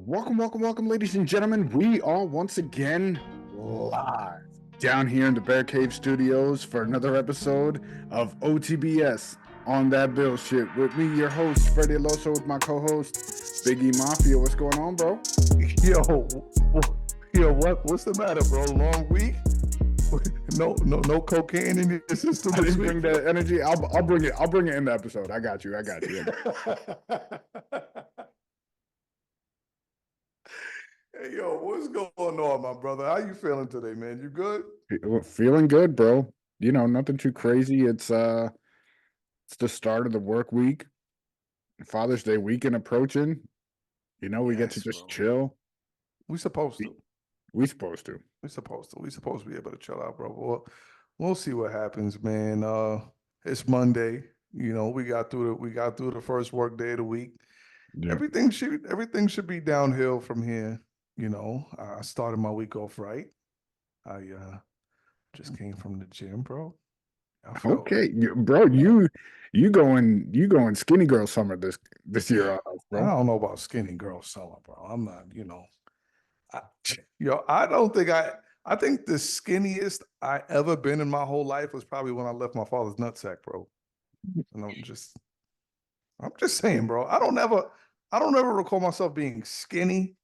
Welcome, ladies and gentlemen. We are once again live down here in the Bear Cave Studios for another episode of OTBS on that Bill shit. With me, your host, Freddie Aloso, with my co-host, Biggie Mafia. What's going on, bro? What's the matter, bro? Long week? No cocaine in your system. I didn't bring that energy. I'll bring it. I'll bring it in the episode. I got you. Hey, what's going on, my brother? How you feeling today, man? You good? Feeling good, bro. You know, nothing too crazy. It's the start of the work week. Father's Day weekend approaching. You know, we get to just chill. We supposed to. We supposed to. We supposed to be able to chill out, bro. We'll see what happens, man. It's Monday. You know, we got through the first work day of the week. Yeah. Everything should be downhill from here. You know, I started my week off right. I just came from the gym, bro. Okay, bro, you going skinny girl summer this year, bro. I don't know about skinny girl summer, bro. I'm not, I don't think I think the skinniest I ever been in my whole life was probably when I left my father's nutsack, bro. And I'm just saying, bro. I don't ever recall myself being skinny.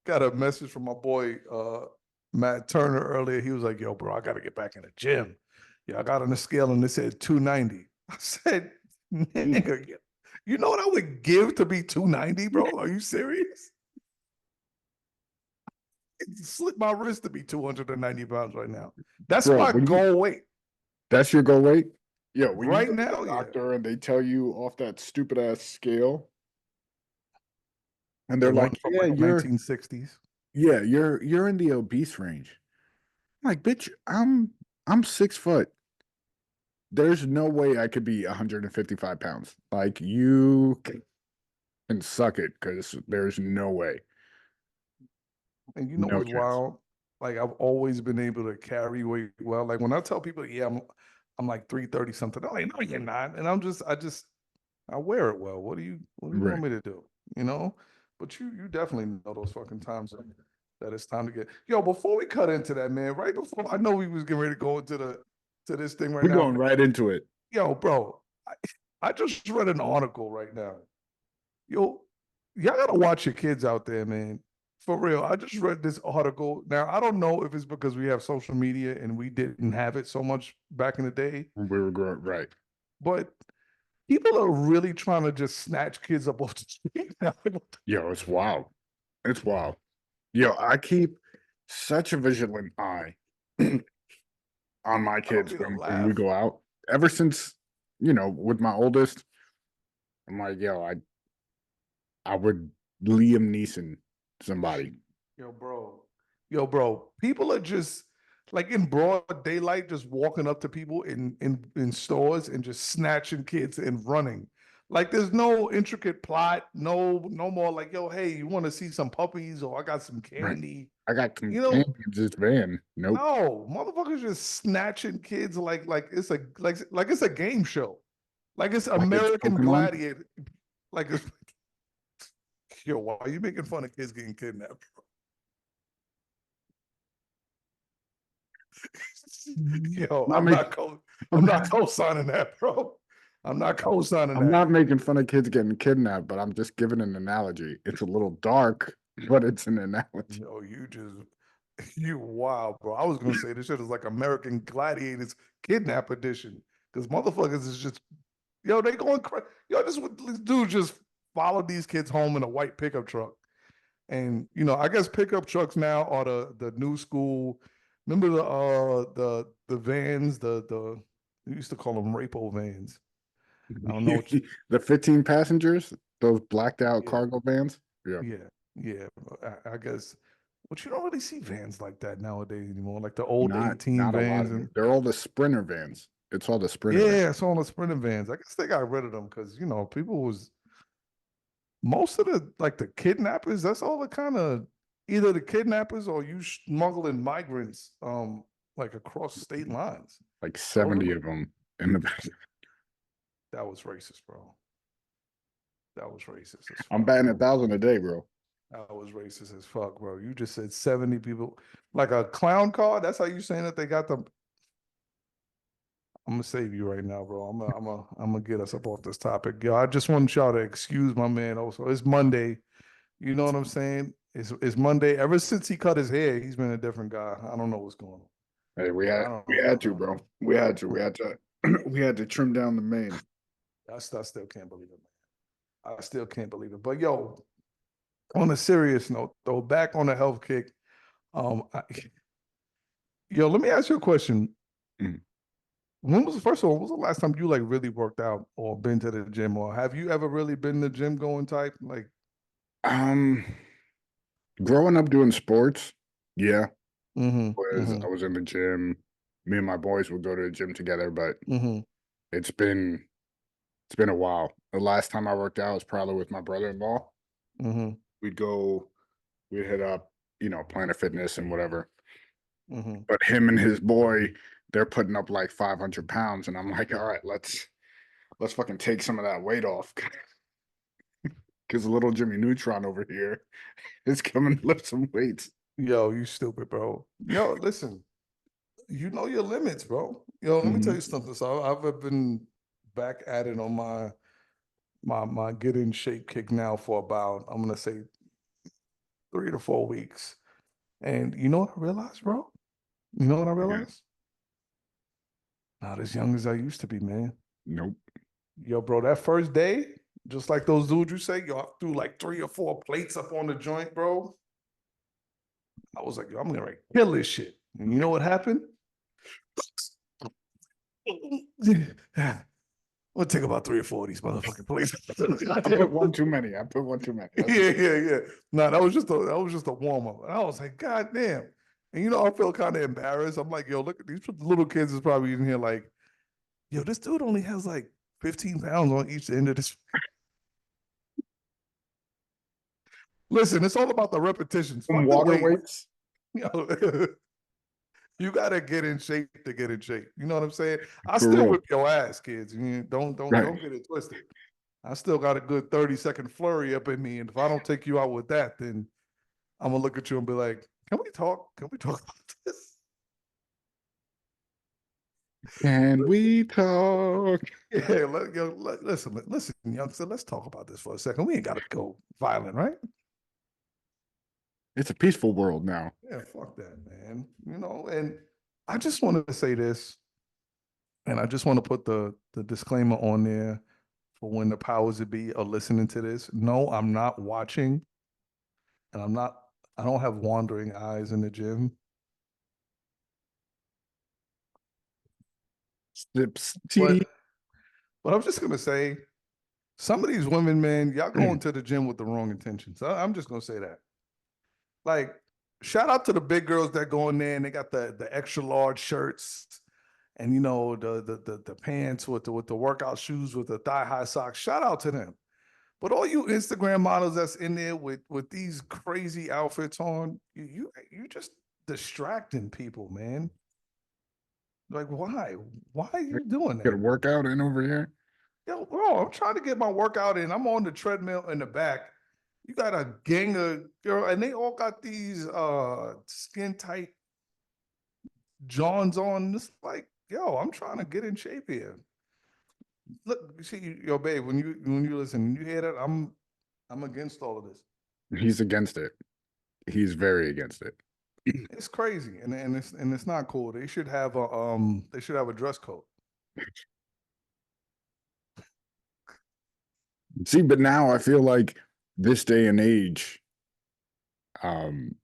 Got a message from my boy Matt Turner earlier. He was like, "Yo, bro, I got to get back in the gym. Yeah, I got on the scale and it said 290." I said, "Nigga, you know what I would give to be 290, bro? Are you serious?" It slit my wrist to be 290 pounds right now. That's my goal weight. That's your goal weight? Yeah, when right you go now, to the doctor and they tell you off that stupid ass scale, and they're like, "Yeah, you're 1960s. Yeah, you're in the obese range." I'm like, bitch, I'm 6 foot. There's no way I could be 155 pounds. Like, you can suck it, because there's no way. And you know what's wild? Like, I've always been able to carry weight well. Like, when I tell people, yeah, I'm like 330 something, they're like, "No, you're not." And I wear it well. What do you want me to do? You know? But you definitely know those fucking times that it's time to get. Before we cut into that, man, right before I know we was getting ready to go into this thing right now. We're going right into it. Bro, I just read an article right now. Y'all gotta watch your kids out there, man. For real. I just read this article. Now, I don't know if it's because we have social media and we didn't have it so much back in the day. We were growing, right. But people are really trying to just snatch kids up off the street now. It's wild. It's wild. I keep such a vigilant eye on my kids when we go out. Ever since, with my oldest, I'm like, I would Liam Neeson somebody. Bro. People are just like in broad daylight, just walking up to people in stores and just snatching kids and running. Like, there's no intricate plot, no more like, "Yo, hey, you want to see some puppies?" or "I got some candy." Right. I got some candy in this van. Nope. No, motherfuckers just snatching kids like it's a game show. Like it's American Gladiator. Like it's why are you making fun of kids getting kidnapped? I'm not co-signing that, bro. I'm not co-signing that. I'm not making fun of kids getting kidnapped, but I'm just giving an analogy. It's a little dark, but it's an analogy. You wow, bro. I was gonna say this shit is like American Gladiators Kidnap Edition, because motherfuckers is just they going crazy. This dude just followed these kids home in a white pickup truck, and I guess pickup trucks now are the new school. Remember the vans, the we used to call them rapo vans. I don't know the 15 passengers, those blacked out cargo vans. Yeah. I guess. But you don't really see vans like that nowadays anymore. Like the old 18 not vans. They're all the Sprinter vans. It's all the Sprinter vans. Yeah, it's all the Sprinter vans. I guess they got rid of them because, people was most of the kidnappers, that's all the kind of either the kidnappers or you smuggling migrants like across state lines. Like 70 of them in the back. That was racist, bro. That was racist as I'm fuck. batting 1,000 a day, bro. That was racist as fuck, bro. You just said 70 people. Like a clown car? That's how you saying that they got them. I'm gonna save you right now, bro. I'm gonna get us up off this topic. Yo, I just want y'all to excuse my man also. It's Monday. You know what I'm saying? It's Monday. Ever since he cut his hair, he's been a different guy. I don't know what's going on. Hey, we I had don't we know. had to, bro. We had to we had to trim down the mane. I still can't believe it, man. I still can't believe it. But yo, on a serious note, though, back on the health kick. I, yo, let me ask you a question. Mm. When was first of all, when was the last time you like really worked out or been to the gym, or have you ever really been the gym going type? Like, Um, growing up doing sports, yeah, mm-hmm. I was in the gym. Me and my boys would go to the gym together, but Mm-hmm. it's been it's been a while. The last time I worked out was probably with my brother-in-law. Mm-hmm. We'd go, we'd hit up, Planet Fitness and whatever. Mm-hmm. But him and his boy, they're putting up like 500 pounds, and I'm like, all right, let's fucking take some of that weight off, because little Jimmy Neutron over here is coming to lift some weights. Yo, you stupid, bro. Yo, listen, you know your limits, bro. Yo, let me tell Mhm. you something. So I've been back at it on my get in shape kick now for about, I'm gonna say 3 to 4 weeks. And you know what I realized, bro? You know what I Yeah. realized? Not as young as I used to be, man. Nope. Yo, bro, that first day, just like those dudes you say, yo, I threw like 3 or 4 plates up on the joint, bro. I was like, yo, I'm gonna kill this shit. And you know what happened? We'll take about 3 or 4 of these motherfucking plates. I put one too many. I put one too many. Yeah. No, that was just a warm up. And I was like, God damn. And you know, I feel kind of embarrassed. I'm like, yo, look at these little kids is probably in here like, yo, this dude only has like 15 pounds on each end of this. Listen, it's all about the repetitions. Some Fuck the water weight. weights. Yo, you gotta get in shape to get in shape. You know what I'm saying? I For still real. whip your ass, kids. You Right. don't get it twisted. I still got a good 30-second flurry up in me. And if I don't take you out with that, then I'm gonna look at you and be like, can we talk? Can we talk about this? Can we talk? Yeah, listen, youngster, let's talk about this for a second. We ain't gotta go violent, right? It's a peaceful world now. Yeah, fuck that, man. And I just wanted to say this, and I just want to put the disclaimer on there for when the powers that be are listening to this. No, I'm not watching, and I don't have wandering eyes in the gym. Sips tea. But but I'm just gonna say, some of these women, man, y'all going to the gym with the wrong intentions. I'm just gonna say that. Like, shout out to the big girls that go in there and they got the extra large shirts and the pants with the workout shoes with the thigh high socks. Shout out to them. But all you Instagram models that's in there with these crazy outfits on, you just distracting people, man. Like, why? Why are you doing Get a that? workout in over here. Yo, bro, I'm trying to get my workout in. I'm on the treadmill in the back. You got a gang of girl, and they all got these skin tight Johns on. It's like, yo, I'm trying to get in shape here. Look, you see, yo, babe, when you listen, you hear that? I'm against all of this. He's against it. He's very against it. It's crazy, and it's not cool. They should have a dress code. See, but now I feel like this day and age, um,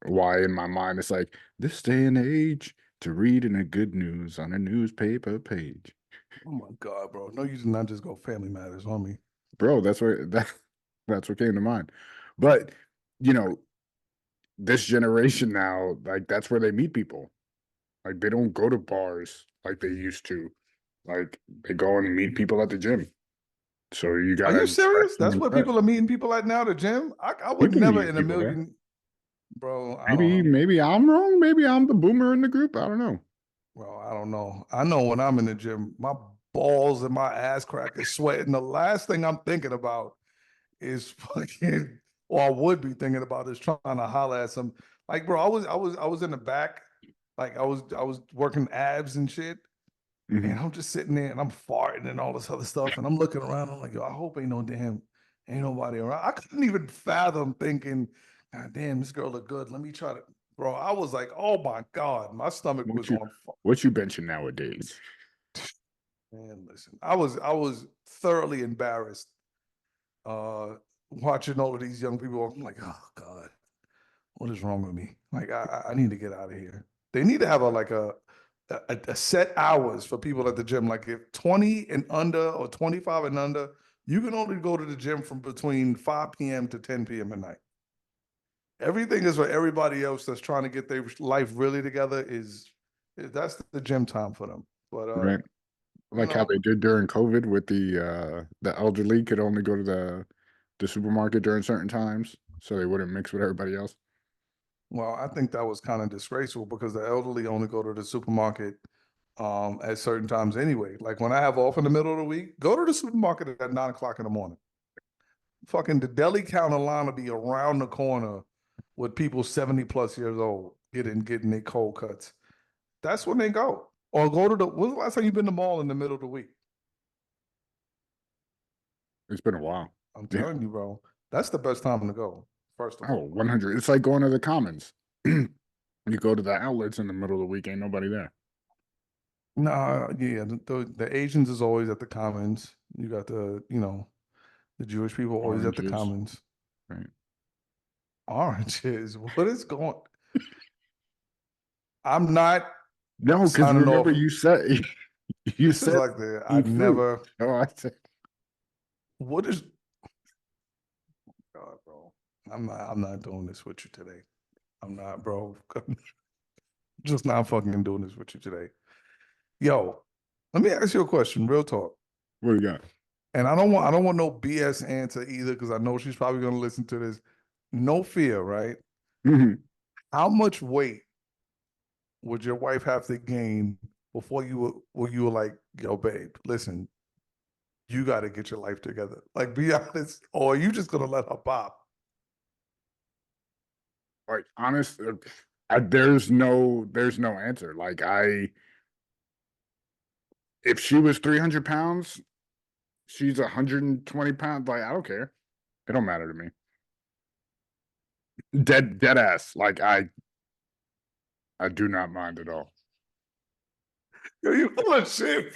why in my mind it's like this day and age to read in a good news on a newspaper page. Oh my god, bro! No, you did not just go Family Matters on me. Bro, that's what came to mind. But you know, this generation now, like that's where they meet people. Like they don't go to bars like they used to. Like they go and meet people at the gym. So you Are gotta you dress serious? and That's where impress. people are meeting people at now, the gym? I would People never meet in a people there. million, bro. I don't Maybe know. maybe I'm wrong. Maybe I'm the boomer in the group. I don't know. Bro, I don't know. I know when I'm in the gym, my balls and my ass crack is sweating. The last thing I'm thinking about is fucking, or I would be thinking about is trying to holler at some, like, bro, I was in the back, like I was working abs and shit, Mhm. and I'm just sitting there and I'm farting and all this other stuff, and I'm looking around. I'm like, yo, I hope ain't nobody around. I couldn't even fathom thinking, God damn, this girl look good. Let me try to, bro. I was like, oh my god, my stomach was on fire. What you benching nowadays? Man, listen, I was thoroughly embarrassed watching all of these young people. I'm like, oh God, what is wrong with me? Like, I need to get out of here. They need to have a set hours for people at the gym. Like if 20 and under or 25 and under, you can only go to the gym from between 5 p.m. to 10 p.m. at night. Everything is for everybody else that's trying to get their life really together that's the gym time for them. But Right. you Like how know, they did during COVID with the elderly could only go to the supermarket during certain times, so they wouldn't mix with everybody else. well, I think that was kind of disgraceful because the elderly only go to the supermarket at certain times anyway. Like when I have off in the middle of the week, go to the supermarket at 9 o'clock in the morning. Fucking the deli counter line will be around the corner with people 70 plus years old getting their cold cuts. That's when they go. Or go to when's the last time you've been to the mall in the middle of the week? It's been a while. I'm Yeah. telling you, bro, that's the best time to go, first of Oh, all. 100. It's like going to the Commons. You go to the outlets in the middle of the week, ain't nobody there. Nah, yeah, the Asians is always at the Commons. You got the Jewish people always at the Oranges, Commons. right? Oranges, what is going? I'm not No, because signing remember off. you said you This is said like the I eat fruit. never. Oh, I said What is? God, bro. I'm not doing this with you today. I'm not, bro. Just not fucking doing this with you today. Yo, let me ask you a question, real talk. what do you got? And I don't want no BS answer either because I know she's probably gonna listen to this. No fear, right? Mhm. How much weight would your wife have to gain before you were like, yo, babe, listen, you got to get your life together. Like, be honest, or are you just gonna let her pop? Like honest, there's no answer. Like if she was 300 pounds, she's 120 pounds. Like I don't care. It don't matter to me. Dead ass. Like I do not mind at all. Yo, you full of shit.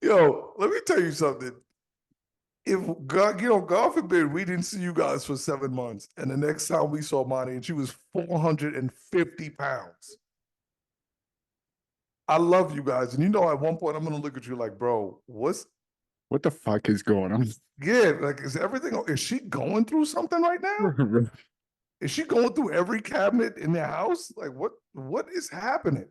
Yo, let me tell you something. If God, God forbid, we didn't see you guys for 7 months, and the next time we saw Monty, and she was 450 pounds. I love you guys, and at one point I'm gonna look at you like, bro, What the fuck is going on? yeah, like, is everything? Is she going through something right now? Is she going through every cabinet in their house? Like, what is happening?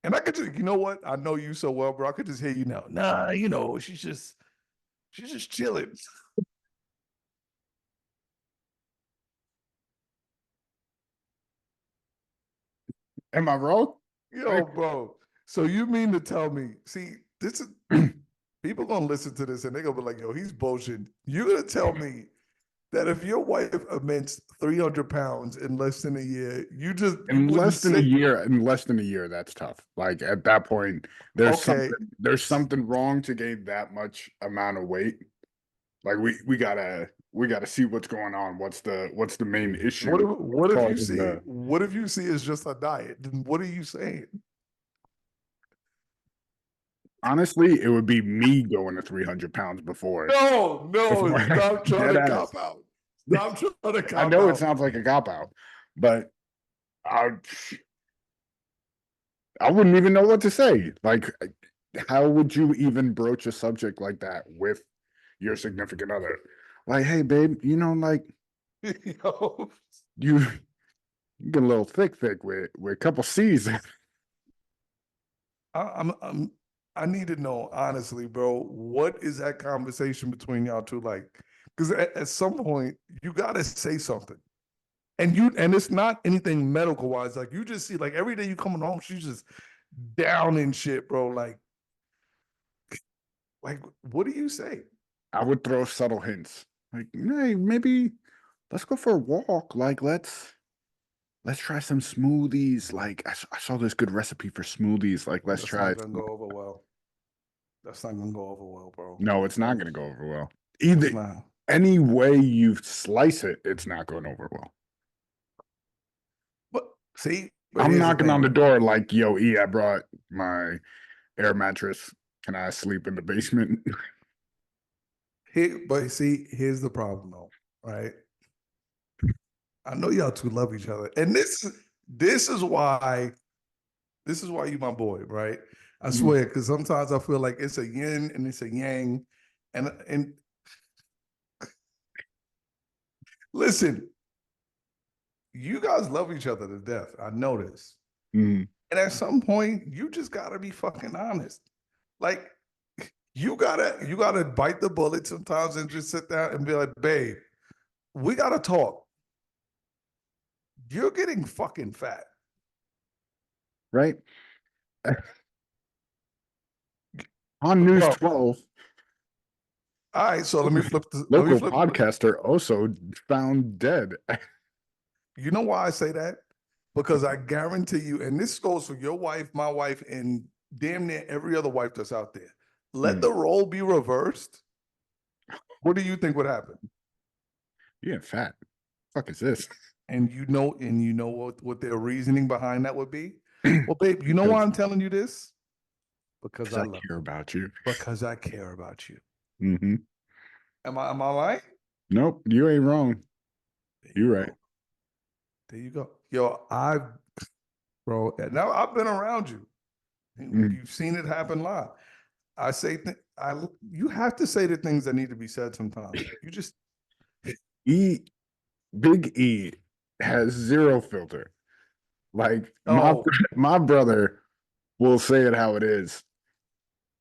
And I could just, you know what? I know you so well, bro. I could just hear you now. Nah, she's just chilling. Am I wrong? Yo, bro. So you mean to tell me? See, this is people gonna listen to this and they're gonna be like, "Yo, he's bullshit." You're gonna tell me that if your wife immense 300 pounds in less than a year, you wouldn't say, In less than a year, that's tough. Like at that point, okay, there's something wrong to gain that much amount of weight. Like we gotta see what's going on. What's the main issue causing the what if you see it's just a diet? Then what are you saying? honestly, it would be me going to 300 pounds No, before stop trying dead to cop ass. out. Stop trying to I cop know it out. sounds like a cop out, but I I wouldn't even know what to say. Like, how would you even broach a subject like that with your significant other? Like, hey, babe, like Yo, you, you get a little thick with a couple C's. I'm I need to know honestly, bro. What is that conversation between y'all two like? Because at some point you gotta say something, and it's not anything medical wise. Like you just see, like every day you coming home, she's just down and shit, bro. Like, what do you say? I would throw subtle hints. Like, hey, maybe let's go for a walk. Like, let's try some smoothies. Like, I saw this good recipe for smoothies. Like, let's That's try not it. gonna go over well. That's not gonna go over well, bro. No, it's not gonna go over well. It's Either not. any way you slice it, it's not going over well. But see, but I'm here's the knocking on the thing. door like, yo, E, I brought my air mattress. Can I sleep in the basement? But see, here's the problem though, right? I know y'all two love each other, and this is why you my boy, right? I swear, because sometimes I feel like it's a yin and it's a yang, and listen, you guys love each other to death. I know this, Mm. and at some point, you just gotta be fucking honest. Like you gotta bite the bullet sometimes and just sit down and be like, babe, we gotta talk. You're getting fucking fat. Right? On News Bro, 12, all right, so let me local flip. podcaster also found dead. You know why I say that? Because I guarantee you, and this goes for your wife, my wife, and damn near every other wife that's out there. Let the role be reversed. What do you think would happen? You getting fat. Fuck is this? And you know what their reasoning behind that would be? Well, babe, you know why Because I'm telling you this? Because I I love care about you. because I care about you. Mm-hmm. Am I right? Nope, you ain't wrong. There You you right. go. There you go. Yo, bro, now I've been around you. Mm. You've seen it happen live. I say, you have to say the things that need to be said sometimes. You just, E Big E has zero filter. Like oh, my brother will say it how it is,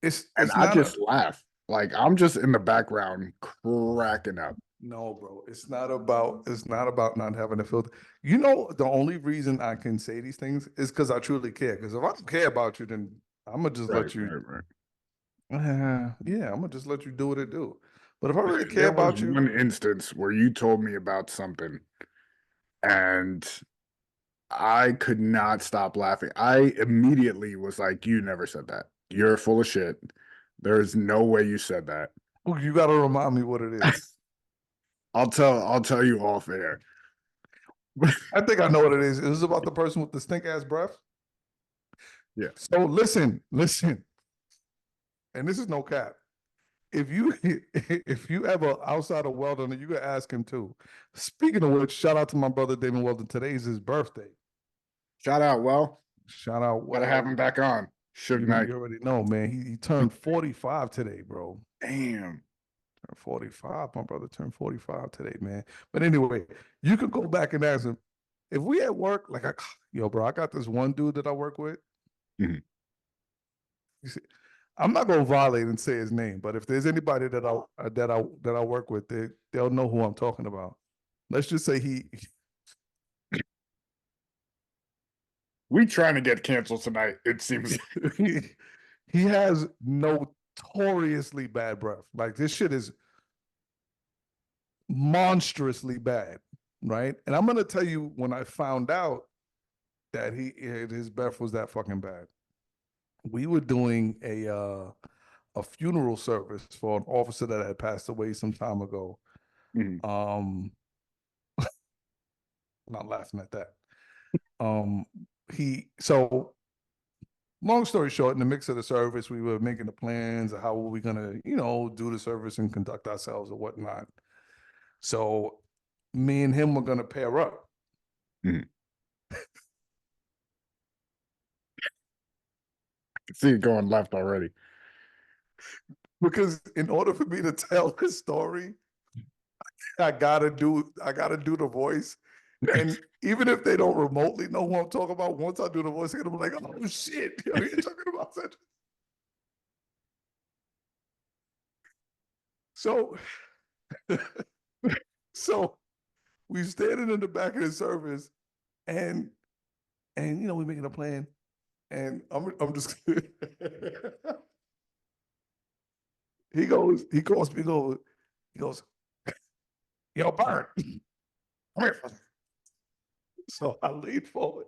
and it's I not a, just laugh. Like I'm just in the background cracking up. no, bro. It's not about not having a filter. You know, the only reason I can say these things is because I truly care. Because if I don't care about you, then I'm gonna just Right, let you, right, right. yeah, I'm gonna just let you do what it do. But if I really care There was about you, one instance where you told me about something, and I could not stop laughing. I immediately was like, "You never said that. You're full of shit. There's no way you said that." you got to remind me what it is. I'll tell you off air. I think I know what it is. It was about the person with the stink ass breath. Yeah. So listen, and this is no cap. If you if you ever outside of Weldon, you can ask him too. Speaking of which, shout out to my brother David Weldon. Today is his birthday. Shout out, well, Shout out gotta have Well. him back on. Suge Knight. You already know, man. He turned 45 today, bro. Damn. Turned 45. My brother turned 45 today, man. But anyway, you could go back and ask him. If we at work, yo, bro, I got this one dude that I work with. Mhm. You see, I'm not gonna violate and say his name, but if there's anybody that I work with, they'll know who I'm talking about. Let's just say We trying to get canceled tonight, it seems. he, he has notoriously bad breath. Like this shit is monstrously bad, right? And I'm gonna tell you when I found out that his breath was that fucking bad. We were doing a funeral service for an officer that had passed away some time ago. Mhm. Um, not laughing at that. Um, he so long story short, in the mix of the service, we were making the plans of how were we gonna, do the service and conduct ourselves or whatnot. So me and him were gonna pair up. Mhm. I can see it going left already. Because in order for me to tell this story, I gotta do the voice. And even if they don't remotely know who I'm talking about, once I do the voice, they're gonna be like, "Oh shit, yo, you're talking about that." So, so we standing in the back of the service, and we're making a plan. And I'm just he calls me, he goes, yo, Bert, come here. So I lean forward.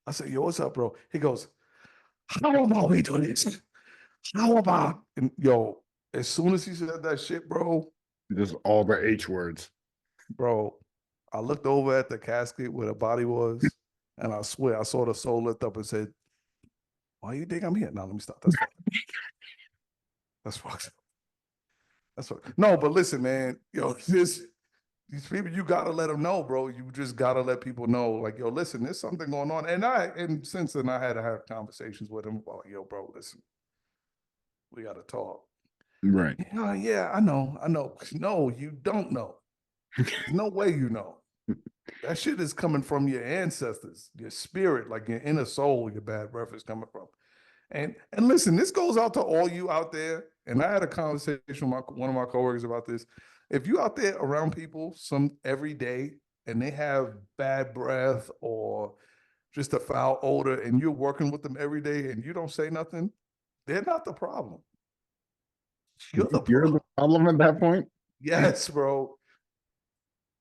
I said, yo, what's up, bro? He goes, how about we do this? How about, and yo, as soon as he said that shit, Just all the H words. bro, I looked over at the casket where the body was, and I swear I saw the soul lift up and said, why you think I'm here? Now let me stop. That's fucked. That's fucked. That's fucked. No, but listen, man, yo, these people, you gotta let them know, bro. You just gotta let people know, like, yo, listen, there's something going on. And since then, I had to have conversations with him about, yo, bro, listen, we gotta talk. Right. Yeah, I know. No, you don't know. There's no way you know. That shit is coming from your ancestors, your spirit, like your inner soul, your bad breath is coming from. And listen, this goes out to all you out there. And I had a conversation with one of my coworkers about this. If you out there around people every day and they have bad breath or just a foul odor, and you're working with them every day and you don't say nothing, they're not the problem. You're the You're problem. the problem at that point. Yes, bro.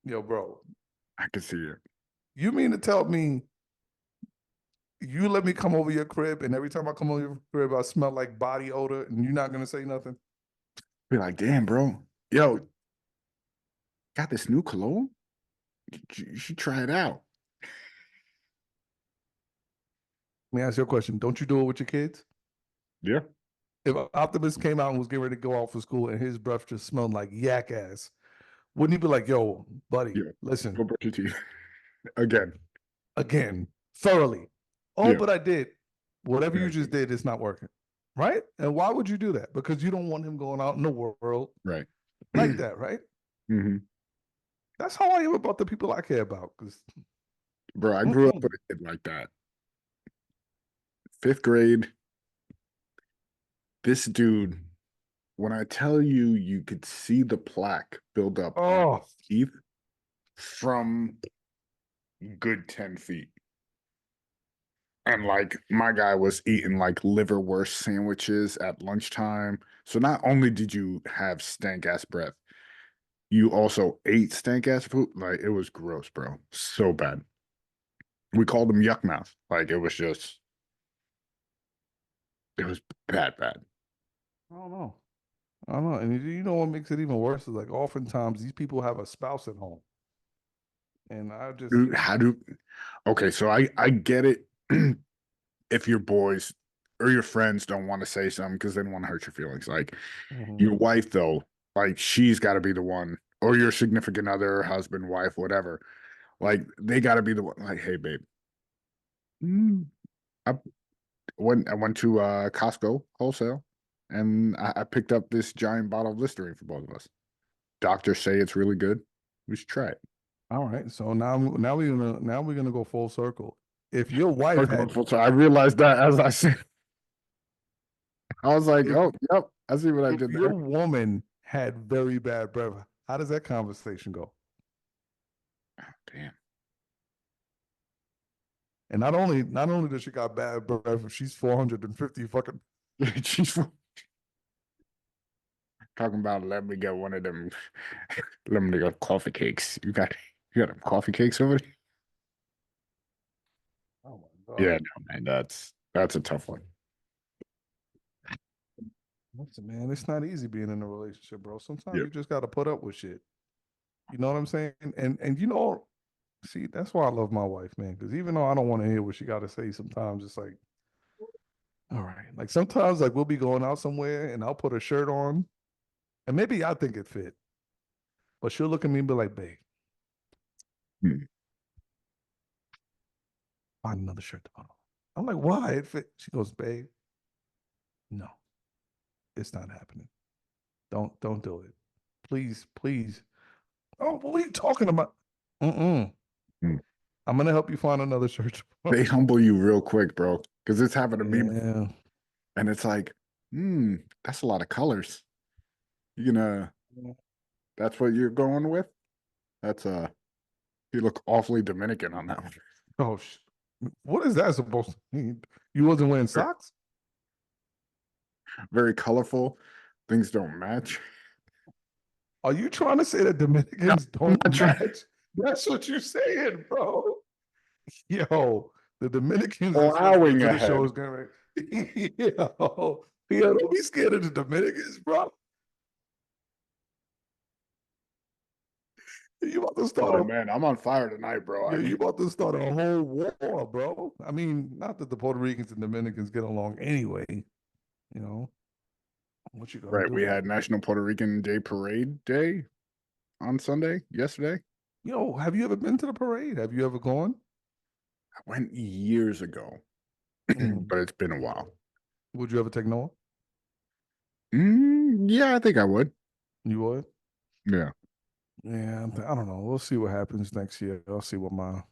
Yo, bro. I can see it. You mean to tell me you let me come over your crib and every time I come over your crib, I smell like body odor and you're not gonna say nothing? Be like, damn, bro. Yo, got this new cologne? You should try it out. Let me ask you a question. Don't you do it with your kids? Yeah. If Optimus came out and was getting ready to go out for school and his breath just smelled like yak ass, wouldn't he be like, yo, buddy, Yeah. listen, Go brush your teeth. Again. again, thoroughly. Oh, Yeah. but I did. Whatever you just Exactly. did, it's not working. Right? And why would you do that? Because you don't want him going out in the world Right. like that, right? Mm-hmm. That's how I am about the people I care about. Because Bro, I grew up with a kid like that. Fifth grade, this dude, when I tell you, you could see the plaque build up on oh, his teeth from good 10 feet. And like my guy was eating like liverwurst sandwiches at lunchtime. So not only did you have stank ass breath, you also ate stank ass food. Like it was gross, bro. So bad. We called him yuck mouth. Like it was just, it was bad, bad. I don't know. I don't know. And you know what makes it even worse is like oftentimes these people have a spouse at home. And I just, Dude, how do, okay, so I get it if your boys or your friends don't want to say something because they don't want to hurt your feelings. Like Mhm. your wife, though, like she's got to be the one, or your significant other, husband, wife, whatever. Like they got to be the one. Like, hey, babe, mm, I I went to Costco wholesale, and I picked up this giant bottle of Listerine for both of us. Doctors say it's really good. We should try it. All right. So now we're gonna go full circle. If your wife Okay, had so I realized that as I said, I was like, if oh, yep, I see what I if did your there. woman had very bad breath, how does that conversation go? Damn. And not only does she got bad breath, she's 450 fucking She's talking about let me get one of them let me get coffee cakes. You got them coffee cakes over there? oh my Yeah, God. no, man, that's a tough one. Listen, man, it's not easy being in a relationship, bro. Sometimes Yeah. you just gotta put up with shit. You know what I'm saying? And see, that's why I love my wife, man. Because even though I don't want to hear what she got to say, sometimes it's like, all right. Like sometimes, like we'll be going out somewhere, and I'll put a shirt on, and maybe I think it fit, but she'll look at me and be like, "Babe, Hmm. find another shirt to put on." I'm like, "Why? It fit." She goes, "Babe, no, it's not happening. Don't do it. Please, please." Oh, what are you talking about? Mm-mm. Hmm. I'm gonna help you find another shirt to put They on. humble you real quick, bro. Because it's happened to me. Yeah. And it's like, that's a lot of colors. You know, that's what you're going with? That's you look awfully Dominican on that one. Oh, What is that supposed to mean? You wasn't wearing socks? Very colorful. Things don't match. Are you trying to say that No, Dominicans I'm don't not trying. match? That's what you're saying, bro. Yo, the Dominicans are supposed to go Plowing to the ahead. shows, right? Yo, don't be scared of the Dominicans, bro. You about to start Oh a man, I'm on fire tonight, bro. Yeah, you about to start a whole war, bro. I mean, not that the Puerto Ricans and Dominicans get along anyway, you know. What you gonna Right, we do? had National Puerto Rican Day Parade Day on Sunday, yesterday. Yo, have you ever been to the parade? Have you ever gone? I went years ago, Mhm. but it's been a while. Would you ever take Noah? Yeah, I think I would. You would? Yeah. Yeah, I don't know. We'll see what happens next year. I'll see what my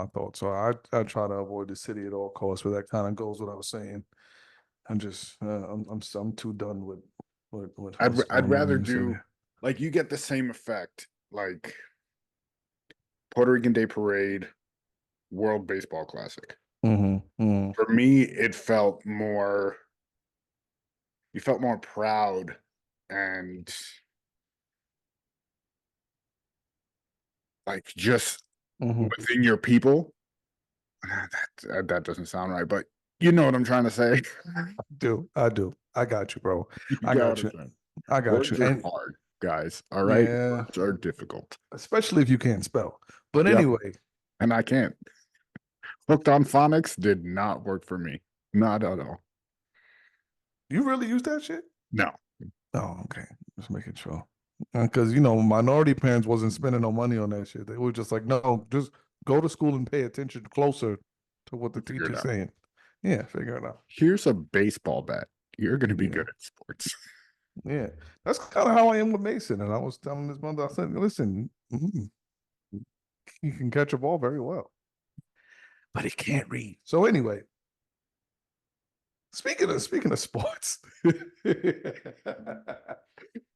thoughts are. I try to avoid the city at all costs, but that kind of goes what I was saying. I'm too done with what's I'd going on rather in the city. do like you get the same effect like Puerto Rican Day Parade, World Baseball Classic. Mm-hmm. For me, it felt more you felt more proud and like just Mm-hmm. within your people. That doesn't sound right, but you know what I'm trying to say. I do. I got you, bro. You I got what got I'm you. saying. I got you. Words are And hard, guys. All right, yeah, words are difficult. especially if you can't spell. But Yep, anyway, and I can't. Hooked on phonics did not work for me. Not at all. you really use that shit? No. Oh, okay. Just making sure. Because minority parents wasn't spending no money on that shit. They were just like, no, just go to school and pay attention closer to what the Figure it teacher's out. saying. Yeah, figure it out. Here's a baseball bat. You're going to be Yeah, good at sports. yeah. That's kind of how I am with Mason. And I was telling his mother, I said, listen, he can catch a ball very well, but he can't read. So anyway, speaking of sports,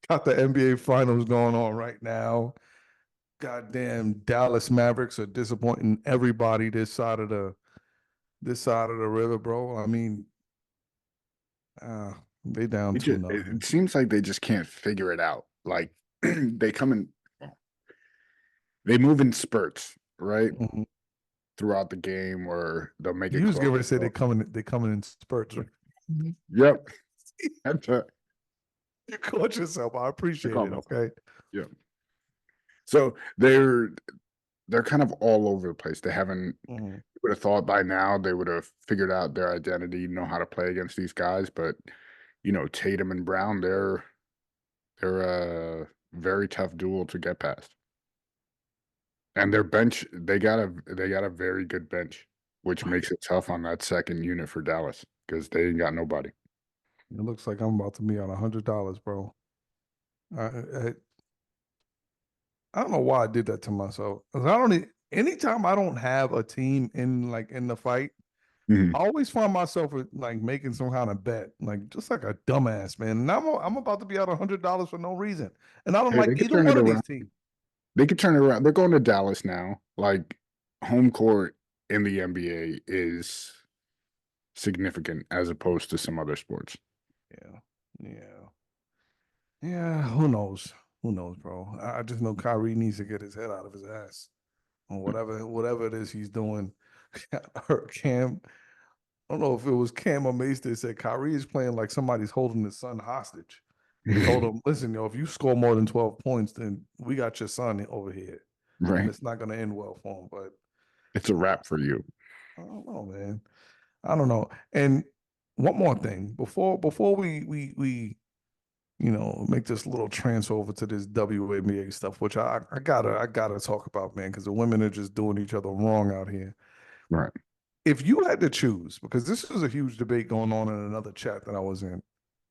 got the NBA finals going on right now. Goddamn Dallas Mavericks are disappointing everybody this side of the river, bro. I mean, they down two It nothing. seems like they just can't figure it out. Like they come in, well, they move in spurts, right? Mhm. Throughout the game, or they'll make it You was close. going to say they coming in spurts, right? Yep. That's a, You caught yourself. I I appreciate call it. myself. Okay. Yeah. So they're kind of all over the place. They haven't Mhm. would have thought by now they would have figured out their identity, know how to play against these guys, but Tatum and Brown, they're a very tough duel to get past. And their bench, they got a very good bench, which makes it tough on that second unit for Dallas because they ain't got nobody. It looks like I'm about to be on $100, bro. I, I I don't know why I did that to myself. 'Cause I don't. Anytime I don't have a team in the fight, Mhm. I always find myself like making some kind of bet, like just like a dumbass, man. And I'm about to be out $100 for no reason, and I don't Hey, they like could either turn it one of these around. teams. They could turn it around. They're going to Dallas now. Like home court in the NBA is significant as opposed to some other sports. Yeah, yeah, yeah. Who knows? Who knows, bro? I just know Kyrie needs to get his head out of his ass on whatever it is he's doing. Cam, I don't know if it was Cam or Mace that said Kyrie is playing like somebody's holding his son hostage. They told him, listen, if you score more than 12 points, then we got your son over here. And Right. it's not going to end well for him. But It's a wrap for you. I don't know, man. I don't know. And one more thing before we make this little transfer over to this WNBA stuff, which I gotta talk about, man, because the women are just doing each other wrong out here. Right. If you had to choose, because this is a huge debate going on in another chat that I was in,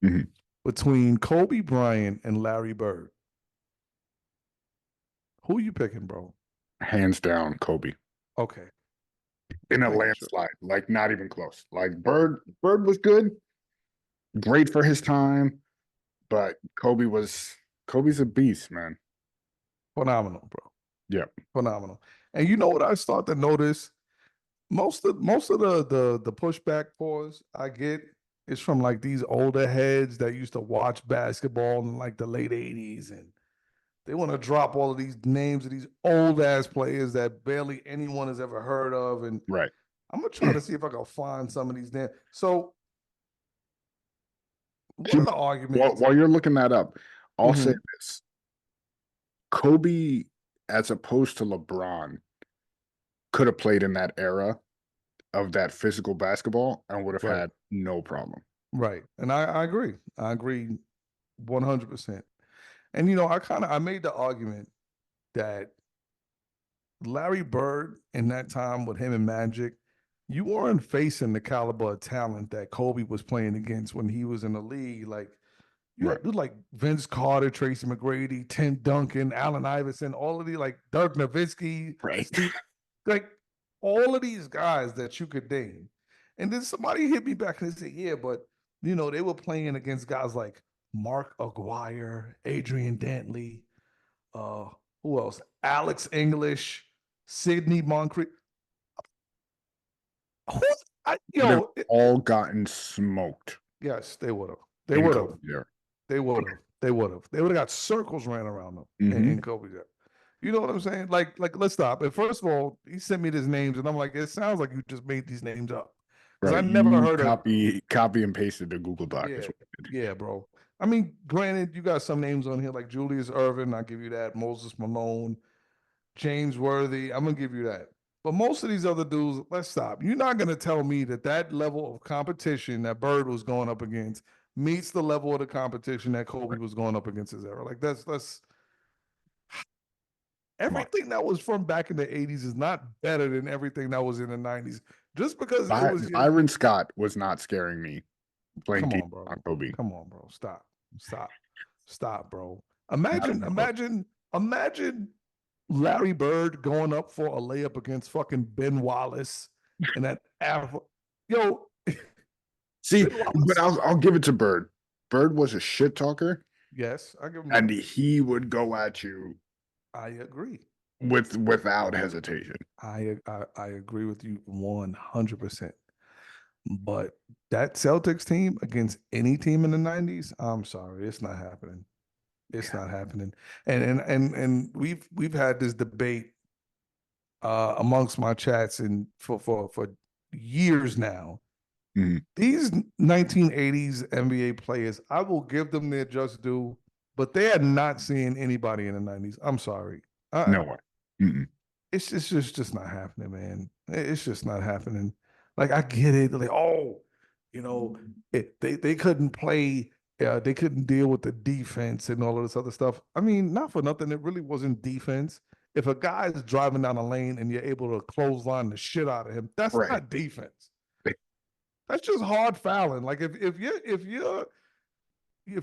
Mhm. between Kobe Bryant and Larry Bird, who you picking, bro? Hands down, Kobe. Okay, In just a making sure. landslide, like not even close. Like Bird was good, great for his time, but Kobe's a beast, man. Phenomenal, bro. Yeah. Phenomenal. And you know what I start to notice? most of the pushback pause I get is from like these older heads that used to watch basketball in like the late 80s, and they want to drop all of these names of these old ass players that barely anyone has ever heard of. And Right. I'm gonna try to see if I can find some of these names. So one See, of the arguments. while you're looking that up, I'll say Mhm. this: Kobe, as opposed to LeBron, could have played in that era of that physical basketball and would have Right, had no problem. right, and I agree. I agree 100%. And I made the argument that Larry Bird in that time with him and Magic, you weren't facing the caliber of talent that Kobe was playing against when he was in the league. Like you Right. had like Vince Carter, Tracy McGrady, Tim Duncan, Allen Iverson, all of these like Dirk Nowitzki, Right. Steve, like all of these guys that you could name. And then somebody hit me back and they said, yeah, but they were playing against guys like Mark Aguirre, Adrian Dantley, uh, who else? Alex English, Sidney Moncrief. Who's Would have all gotten smoked yes, they would have. They in would have. Kobe there. They would have. They would have. They would have got circles ran around them in Mm-hmm. Kobe's era. You know what I'm saying? Like, let's stop. And first of all, he sent me these names, and I'm like, it sounds like you just made these names up because I Right. never You heard of. copy and pasted the Google Doc. Yeah, Is what I did. yeah, bro. I mean, granted, you got some names on here like Julius Irvin. I'll give you that. Moses Malone, James Worthy. I'm gonna give you that. But most of these other dudes, let's stop. You're not gonna tell me that that level of competition that Bird was going up against meets the level of the competition that Kobe Right. was going up against his era. Like that's Come on. everything that was from back in the 80s is not better than everything that was in the 90s. Just because it was Byron Scott was not scaring me playing come deep on, on bro. Kobe. Come on, bro. Stop. Stop. Stop, bro. Not Imagine, even close. imagine, imagine Larry Bird going up for a layup against fucking Ben Wallace and that Afro. Yo, See, Ben but Wallace. I'll give it to Bird. Bird was a shit talker, Yes, I give him and that. he would go at you I agree. without hesitation. I agree with you 100%. But that Celtics team against any team in the 90s, I'm sorry, it's not happening. It's Yeah. not happening. And we've had this debate amongst my chats and for years now. Mhm. These 1980s NBA players, I will give them their just due, but they are not seeing anybody in the 90s. I'm sorry. No way. Mm-mm. It's just not happening, man. It's just not happening. Like I get it. Like, oh, they couldn't play, they couldn't deal with the defense and all of this other stuff. I mean, not for nothing, it really wasn't defense. If a guy is driving down a lane and you're able to clothesline the shit out of him, that's Right. not defense. That's just hard fouling. Like if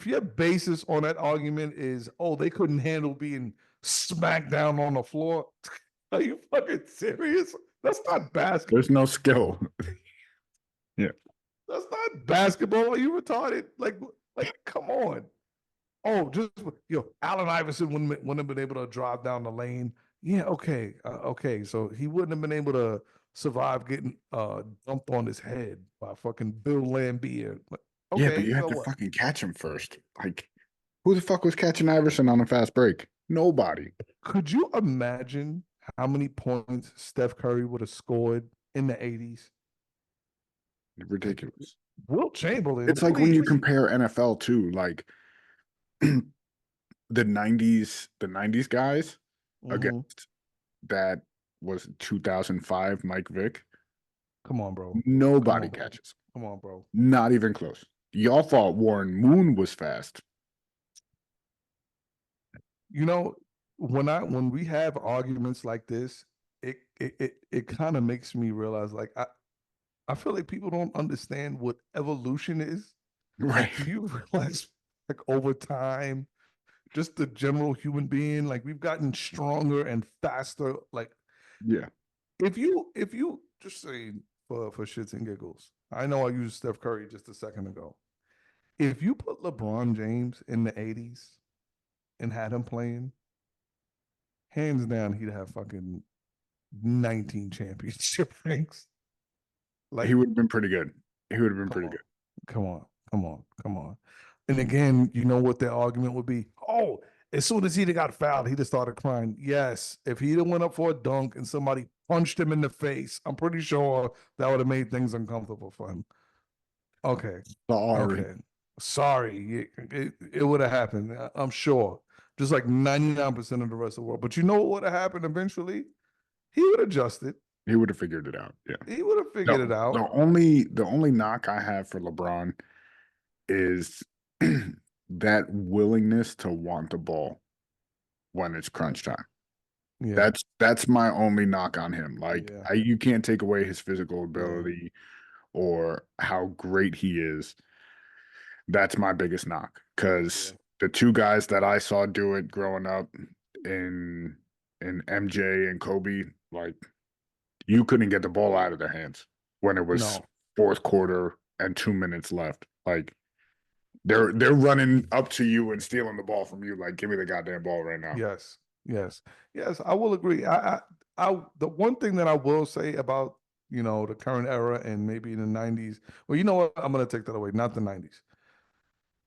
your basis on that argument is, oh, they couldn't handle being smacked down on the floor, are you fucking serious? That's not basketball. There's no skill. Yeah. That's not basketball. Are you retarded? Like, come on. Oh, just Allen Iverson wouldn't have been able to drive down the lane. Yeah, okay, okay. So he wouldn't have been able to survive getting dumped on his head by fucking Bill Laimbeer. Yeah, but Okay, you had so to what? fucking catch him first. Like, who the fuck was catching Iverson on a fast break? Nobody. Could you imagine how many points Steph Curry would have scored in the 80s? Like Ridiculous. Wilt Chamberlain, It's like when you please. compare NFL to like the '90s guys Mm-hmm. against that was 2005 Mike Vick. Come on, bro. Come Nobody on, bro. catches. Come on, bro. Not even close. Y'all thought Warren Moon was fast. You know, when we have arguments like this, it kind of makes me realize like I feel like people don't understand what evolution is. Right. Like, do you realize like over time, just the general human being, like we've gotten stronger and faster. Like Yeah. if you just say for shits and giggles, I know I used Steph Curry just a second ago. If you put LeBron James in the 80s and had him playing, hands down, he'd have fucking 19 championship rings. Like, he would have been pretty good. He would have been come pretty on, good. come on, come on, come on. And again, you know what their argument would be? Oh, as soon as he got fouled, he just started crying. Yes, if he'd have went up for a dunk and somebody punched him in the face, I'm pretty sure that would have made things uncomfortable for him. Okay, Sorry. okay, sorry, it would have happened. I'm sure, just like 99% of the rest of the world. But you know what would have happened eventually? He would have adjusted. He would have figured it out. Yeah. He would have figured it No, out. the only knock I have for LeBron is that willingness to want the ball when it's crunch time. Yeah, That's my only knock on him. Like yeah, you can't take away his physical yeah, ability or how great he is. That's my biggest knock because yeah. the two guys that I saw do it growing up in MJ and Kobe, like you couldn't get the ball out of their hands when it was No, fourth quarter and 2 minutes left. Like they're running up to you and stealing the ball from you. Like, give me the goddamn ball right now. yes, yes, yes. I will agree. The one thing that I will say about the current era and maybe in the '90s. Well, you know what? I'm gonna take that away. Not the '90s.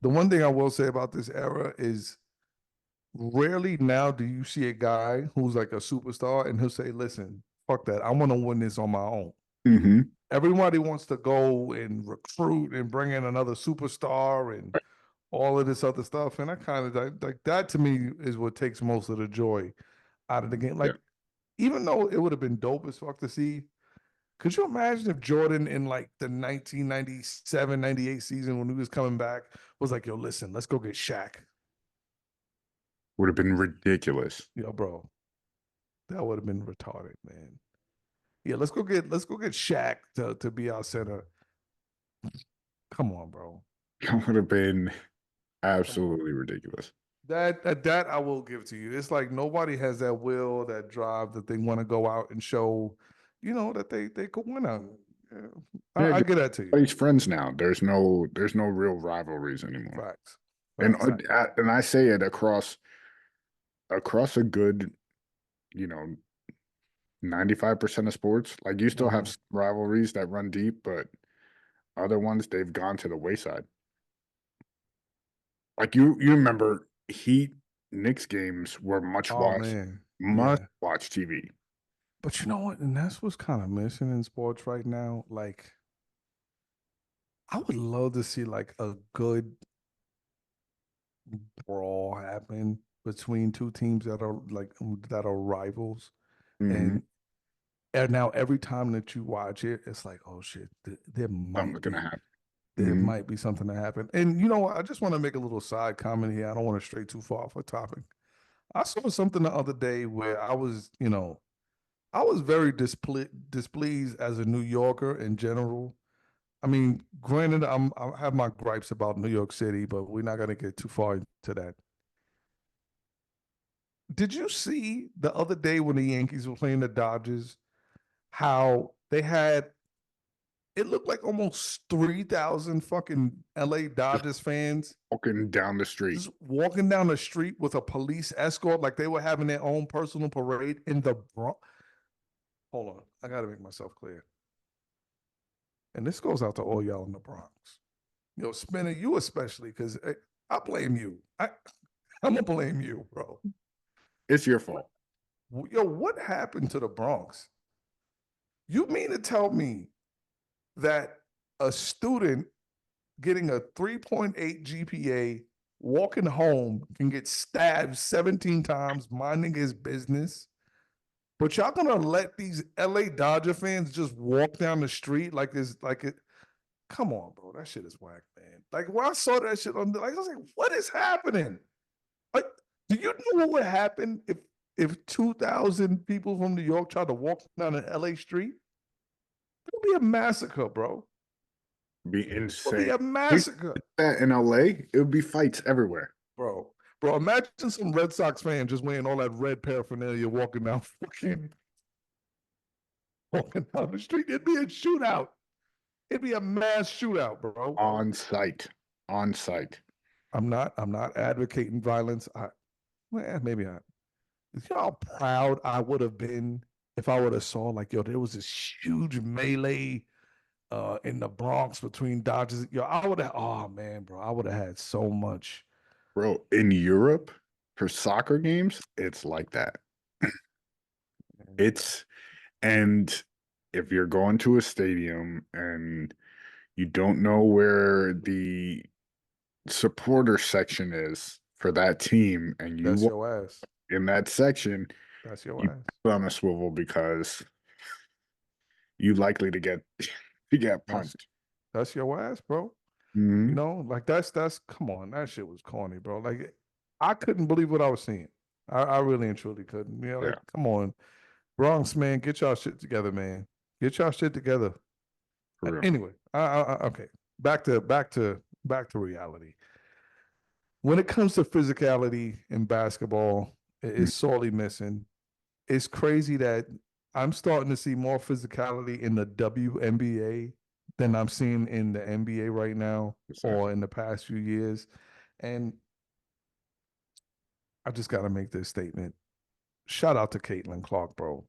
The one thing I will say about this era is rarely now do you see a guy who's like a superstar and he'll say, "Listen, fuck that. I want to win this on my own." Mm-hmm. Everybody wants to go and recruit and bring in another superstar and all of this other stuff. And I kind of like that to me is what takes most of the joy out of the game. Yeah. Like, even though it would have been dope as fuck to see, could you imagine if Jordan in like the 1997, 98 season when he was coming back was like, yo, listen, let's go get Shaq. Would have been ridiculous. Yo, bro, that would have been retarded, man. Yeah, let's go get Shaq to be our center. Come on, bro. That would have been Come on. absolutely ridiculous. That I will give to you. It's like nobody has that will, that drive that they want to go out and show, that they could win out. Yeah, Yeah, I get that to you. everybody's friends now. There's no real rivalries anymore. Facts. And Facts. and I say it across a good, you know, 95% of sports. Like you still Mhm. have rivalries that run deep, but other ones they've gone to the wayside. Like you remember Heat Knicks games were Oh man, must yeah. watch TV. But you know what? And that's what's kind of missing in sports right now. Like, I would love to see like a good brawl happen between two teams that are rivals. Mm-hmm. And now every time that you watch it, it's like, oh shit, Something's gonna happen. there Mm-hmm. might be something to happen. And you know what? I just want to make a little side comment here. I don't want to stray too far off a topic. I saw something the other day where I was very displeased as a New Yorker in general. I mean, granted, I have my gripes about New York City, but we're not gonna get too far into that. Did you see the other day when the Yankees were playing the Dodgers, how they had it looked like almost 3,000 fucking LA Just Dodgers fans walking down the street. just walking down the street with a police escort, like they were having their own personal parade in the Bronx. Hold on, I got to make myself clear. And this goes out to all y'all in the Bronx. Spinner, you especially, because I blame you. I'm gonna blame you, bro. It's your What, fault. what happened to the Bronx? You mean to tell me that a student getting a 3.8 GPA walking home can get stabbed 17 times minding his business? But y'all gonna let these LA Dodger fans just walk down the street like this, like it? Come on, bro, that shit is whack, man. Like when I saw that shit I was like, what is happening? Like, do you know what would happen if 2,000 people from New York tried to walk down an LA street? It would be a massacre, bro. Be It would be insane. a If massacre, that in LA, it would be fights everywhere. bro. Bro, imagine some Red Sox fan just wearing all that red paraphernalia walking down the street. It'd be a shootout. It'd be a mass shootout, bro. On site. On site. I'm not advocating violence. Maybe not. You know how proud I would have been if I would have saw like, yo, there was this huge melee in the Bronx between Dodgers. Yo, I would have. Oh man, bro, I would have had so much. Bro, in Europe for soccer games, it's like that. It's and if you're going to a stadium and you don't know where the supporter section is for that team and you That's walk your ass. in that section, That's your you ass. put on a swivel because you likely to get to get That's punched. that's your ass, bro. You Mhm. know, like that's come on, that shit was corny, bro. Like I couldn't believe what I was seeing. I really and truly couldn't. You know, like Yeah, come on, Bronx man, get y'all shit together, man. Get y'all shit together. for real. Anyway, okay, back to reality. When it comes to physicality in basketball, it Mhm. is sorely missing. It's crazy that I'm starting to see more physicality in the WNBA than I'm seeing in the NBA right now or in the past few years. And I just got to make this statement. Shout out to Caitlin Clark, bro.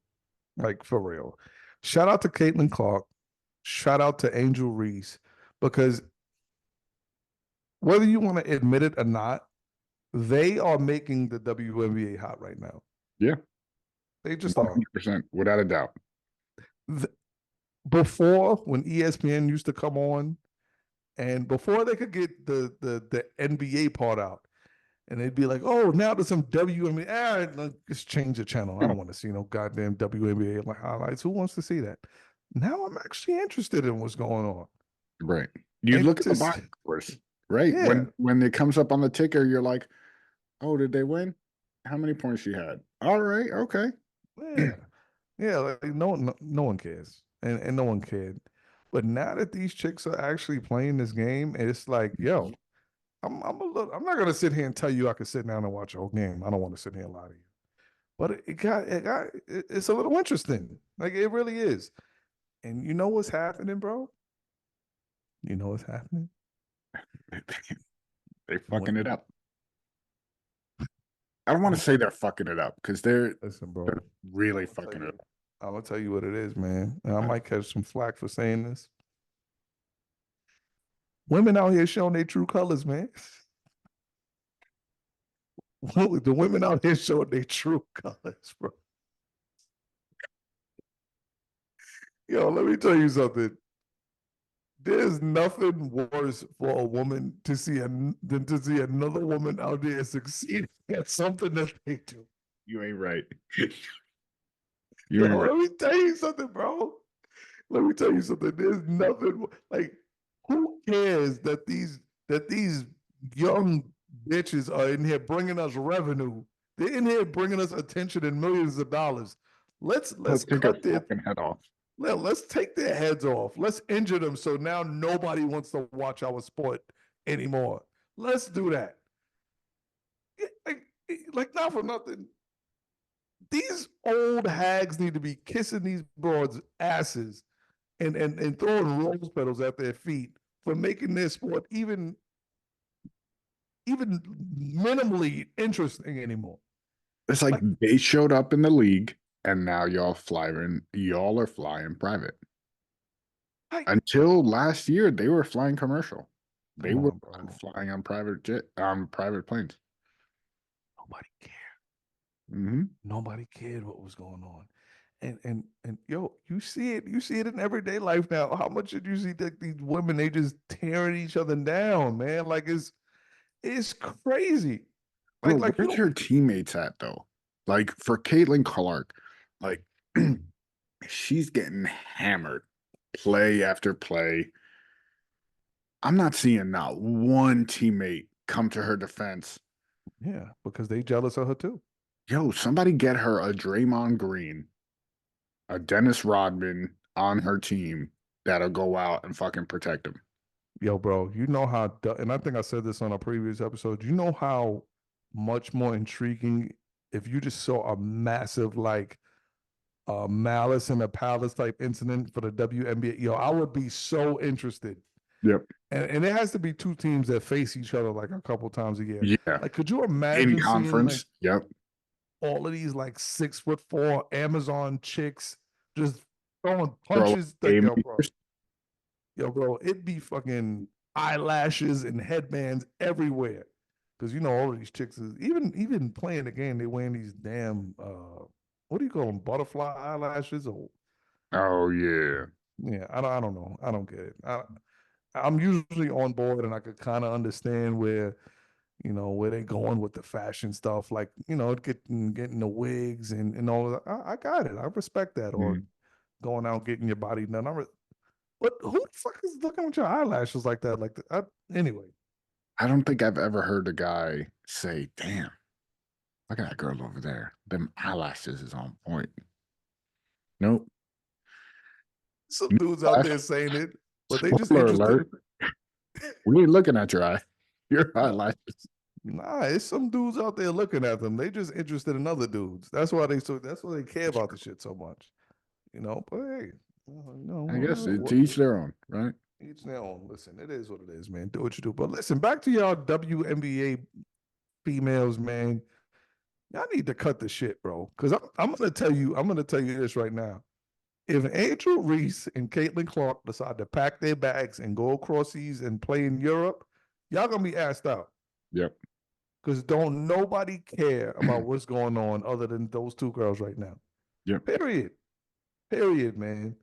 Like for real. Shout out to Caitlin Clark. Shout out to Angel Reese because whether you want to admit it or not, they are making the WNBA hot right now. Yeah, They just are. 100%, without a doubt. Before, when ESPN used to come on, and before they could get the NBA part out, and they'd be like, "Oh, now there's some WNBA. Just change the channel. I don't want to see no goddamn WNBA like highlights. Who wants to see that?" Now I'm actually interested in what's going on. Right. You And look at the just box scores, right? yeah, When it comes up on the ticker, you're like, "Oh, did they win? How many points she had?" All right, okay. yeah, yeah. Like no one cares, and no one cared. But now that these chicks are actually playing this game, it's like, yo, I'm not gonna sit here and tell you I can sit down and watch a whole game. I don't want to sit here and lie to you. But it's a little interesting. Like it really is. And you know what's happening, bro? You know what's happening? They When, fucking it up. I don't want to say they're fucking it up because listen, they're bro. really I'm gonna tell fucking it you. up. I'm gonna tell you what it is, man. And I might catch some flack for saying this. Women out here showing their true colors, man. The women out here showing their true colors, bro. Yo, let me tell you something. There's nothing worse for a woman to see than to see another woman out there succeeding at something that they do. You ain't right. You Yo, ain't right. let me tell you something, bro. Let me tell you something. There's nothing like who cares that these young bitches are in here bringing us revenue. They're in here bringing us attention and millions of dollars. Let's Let's take her cut their fucking head off. let's take their heads off. Let's injure them so now nobody wants to watch our sport anymore. Let's do that. Like, like not for nothing. These old hags need to be kissing these broads' asses and throwing rose petals at their feet for making their sport even minimally interesting anymore. It's like Like, they showed up in the league and now y'all are flying private. like, Until last year, they were flying commercial. They come were on, bro. flying on private planes. Nobody cared. Hmm. Nobody cared what was going on. And yo, you see it in everyday life now. How much did you see that these women they just tearing each other down, man? Like it's crazy. Bro, Like you where's don't your teammates at though? Like for Caitlin Clark, like she's getting hammered play after play. I'm not seeing not one teammate come to her defense. yeah, because they jealous of her too. Yo, somebody get her a Draymond Green, a Dennis Rodman on her team that'll go out and fucking protect him. Yo, bro, you know how, and I think I said this on a previous episode. You know how much more intriguing if you just saw a massive like Malice in the Palace type incident for the WNBA. Yo, I would be so interested. Yep. And it has to be two teams that face each other like a couple times a year. Yeah. Like, could you In imagine seeing like conference. Yep. all of these like 6'4" Amazon chicks just throwing Bro, punches? Like, game yo, bro, Yo, bro, it'd be fucking eyelashes and headbands everywhere. Cause you know all of these chicks is even playing the game, they wearing these damn what do you call them? Butterfly eyelashes or Oh yeah. yeah, I don't know. I don't get it. I'm usually on board and I could kind of understand where where they going with the fashion stuff, like getting the wigs and all of that. I got it. I respect that. Or Mhm. going out getting your body done. But who the fuck is looking with your eyelashes like that? Anyway. I don't think I've ever heard a guy say, "Damn, look at that girl over there. Them eyelashes is on point." Nope. Some dudes out there saying it, but they just Spoiler interested. alert. We ain't looking at your eye. Your eyelashes. Nah, it's some dudes out there looking at them. They just interested in other dudes. That's why they care about the shit so much. But hey, I guess to each their own, right? each their own. Listen, it is what it is, man. Do what you do. But listen, back to y'all WNBA females, man. Y'all need to cut the shit, bro. Because I'm gonna tell you this right now. If Angel Reese and Caitlin Clark decide to pack their bags and go across seas and play in Europe, y'all gonna be asked out. Yep. Because don't nobody care about what's going on other than those two girls right now. Yep. Period. Period, man.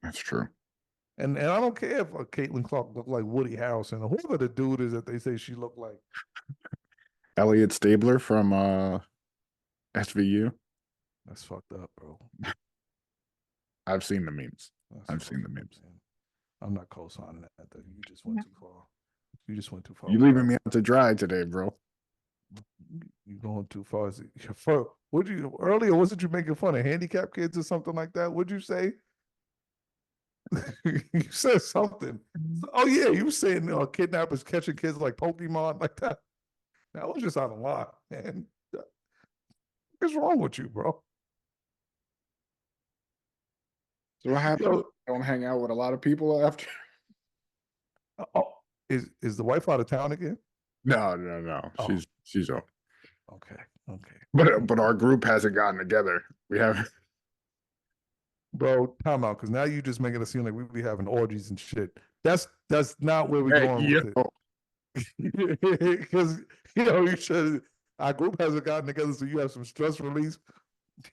That's true. And I don't care if Caitlin Clark looked like Woody Harrelson or whoever the dude is that they say she looked like. Elliot Stabler from SVU. That's fucked up, bro. I've seen the memes. That's I've seen the memes. Man. I'm not co-signing that. You just went too far. You just went too far. You leaving me out to dry today, bro. You going too far. Would you earlier? Wasn't you making fun of handicapped kids or something like that? Would you say? You said something. Oh yeah, you were saying kidnappers catching kids like Pokemon like that. That was just out of line, man. What's wrong with you, bro? So what happened? Don't hang out with a lot of people after. Oh, is the wife out of town again? No. Oh, She's off. okay, okay. But our group hasn't gotten together. We haven't. Bro, time out, because now you just making it seem like we be having orgies and shit. That's not where we're going with it. Because you should. Our group hasn't gotten together, so you have some stress release.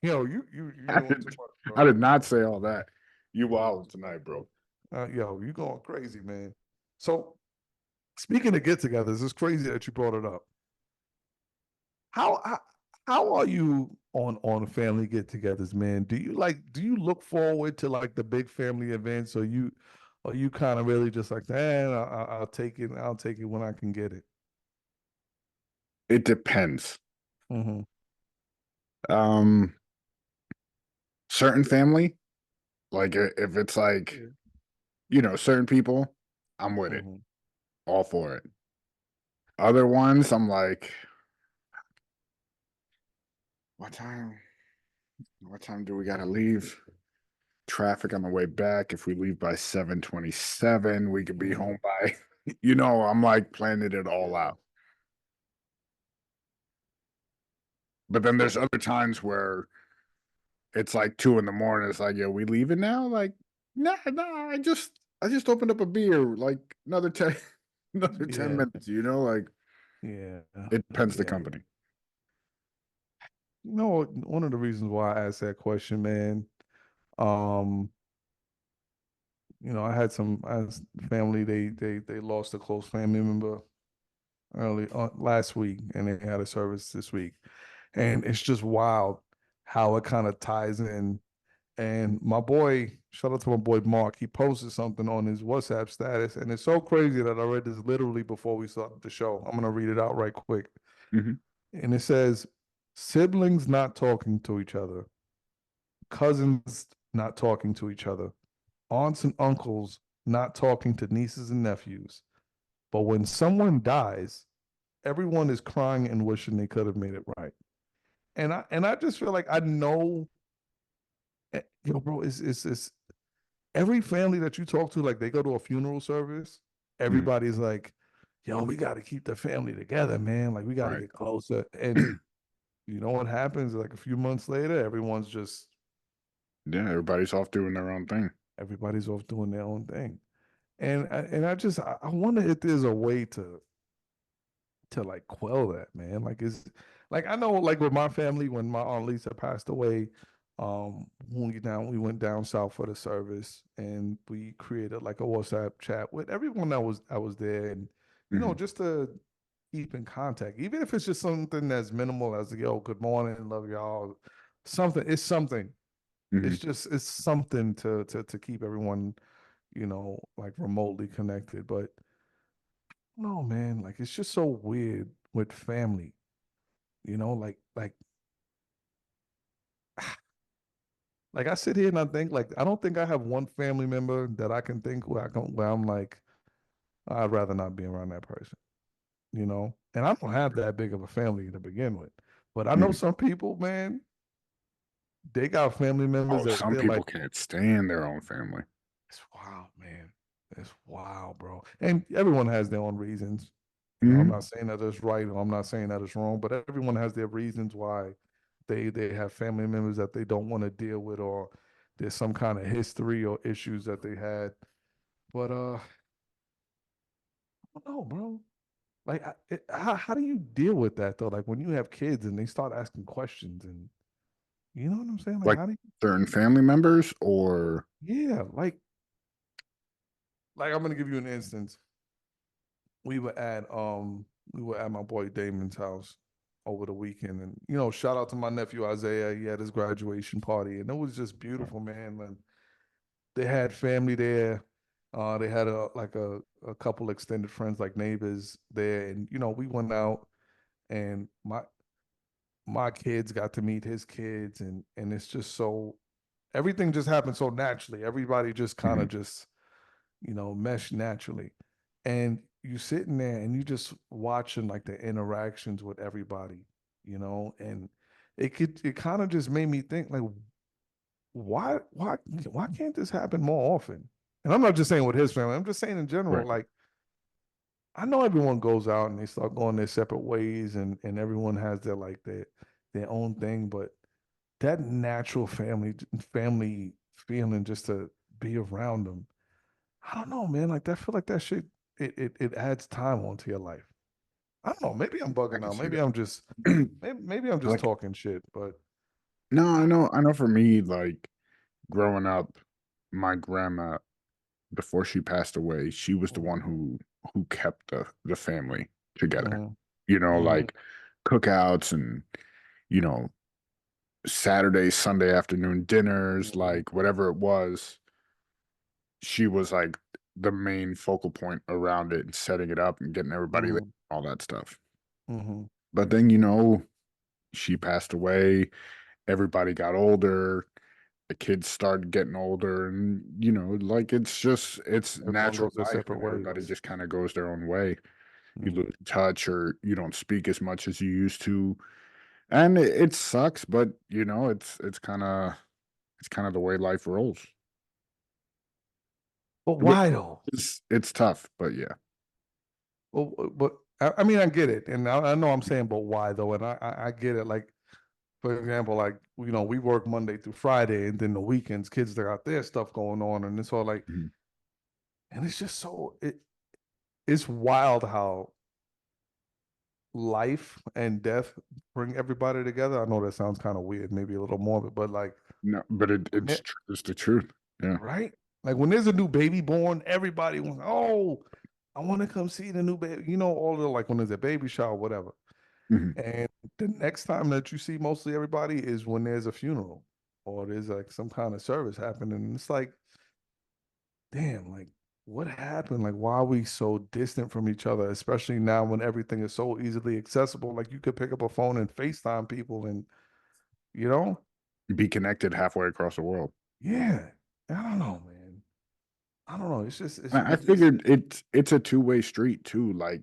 You doing too much, bro. I did not say all that. You wild tonight, bro. You going crazy, man. So speaking of get-togethers, it's crazy that you brought it up. How are you on family get-togethers, man? Do you look forward to like the big family events, or you kind of really just like, I'll take it. I'll take it when I can get it. It depends. Mm-hmm. Certain family, like if it's like, certain people, I'm with it, all for it. Other ones, I'm like, what time? What time do we gotta leave? Traffic on the way back. If we leave by 7:27, we could be home by. I'm like planning it all out. But then there's other times where it's like 2 in the morning. It's like, yo, we leaving now? Like, nah. I just opened up a beer. Like another 10, another 10 minutes. Like Yeah. it depends the Yeah. company. One of the reasons why I asked that question, man, um, I had family, they lost a close family member early last week, and they had a service this week. And it's just wild how it kind of ties in. And my boy, shout out to my boy Mark, he posted something on his WhatsApp status, and it's so crazy that I read this literally before we started the show. I'm gonna read it out right quick. Mm-hmm. And it says, siblings not talking to each other, cousins not talking to each other, aunts and uncles not talking to nieces and nephews. But when someone dies, everyone is crying and wishing they could have made it right. And I just feel like I know, bro, it's every family that you talk to, like they go to a funeral service, everybody's like, yo, we got to keep the family together, man. Like we got to Right. get closer. And you know what happens? Like a few months later, everyone's just Yeah, everybody's off doing their own thing. Everybody's off doing their own thing. And I wonder if there's a way to like quell that, man. Like it's like I know like with my family when my aunt Lisa passed away, we went down south for the service and we created like a WhatsApp chat with everyone that was there and Hmm. just to keep in contact, even if it's just something as minimal as yo, good morning, love y'all. Something, it's something. Hmm. It's something to keep everyone, like remotely connected. But no, man, like it's just so weird with family, like like I sit here and I think like I don't think I have one family member that I can think where I'm like, I'd rather not be around that person. And I don't have that big of a family to begin with. But I know Hmm. some people, man, they got family members Oh, that some they're people like, can't stand their own family. it's wild, man. It's wild, bro. And everyone has their own reasons. I'm Hmm. not saying that it's right or I'm not saying that it's wrong, but everyone has their reasons why they have family members that they don't want to deal with or there's some kind of history or issues that they had. But I don't know, bro. Like, how do you deal with that though? Like when you have kids and they start asking questions, and you know what I'm saying? Like, Like how do certain family members, or yeah, like I'm gonna give you an instance. We were at my boy Damon's house over the weekend, and shout out to my nephew Isaiah. He had his graduation party, and it was just beautiful, man. And they had family there. They had a couple extended friends, like neighbors there, and we went out, and my kids got to meet his kids, and it's just so everything just happened so naturally. Everybody just kind of Mhm. just mesh naturally. And you sitting there and you just watching like the interactions with everybody, and it kind of just made me think like why can't this happen more often? And I'm not just saying with his family, I'm just saying in general, Right. like I know everyone goes out and they start going their separate ways and everyone has their own thing, but that natural family feeling just to be around them. I don't know, man. Like that feel like that shit it adds time onto your life. I don't know. Maybe I'm I bugging can out. see Maybe that. I'm just maybe I'm just Like, talking shit, but no, I I know for me, like growing up, my grandma, before she passed away, she was the one don't who kept the family together. know. Like cookouts and, you know, Saturday, Sunday afternoon dinners, Mhm, like whatever it was, she was like the main focal point around it and setting it up and getting everybody there, mhm, all that stuff. mhm. But then, she passed away, everybody got older, the kids started getting older, and like it's Everyone natural goes their life, separate and everybody ways. just kind of goes their own way. You Mhm. lose touch, or you don't speak as much as you used to, and it sucks, but it's kind of the way life rolls. But But why though? it's tough, but yeah. But I mean I get it, and I know I'm saying, but why though? And I get it. Like for example, like we work Monday through Friday, and then the weekends, kids that got their stuff going on, and it's all like, Mhm. and it's just it's wild how life and death bring everybody together. I know that sounds kind of weird, maybe a little morbid, but like No, but when it, it's the truth. Yeah. right? Like when there's a new baby born, everybody wants, oh, I want to come see the new baby. All the like when there's a baby shower, whatever. Mhm. And the next time that you see mostly everybody is when there's a funeral or there's like some kind of service happening. And it's like, damn, like what happened? Like, why are we so distant from each other, especially now when everything is so easily accessible? Like, you could pick up a phone and FaceTime people, and you know, Be connected halfway across the world. yeah. I don't know, man. I don't know. I figured it's a two-way street too. Like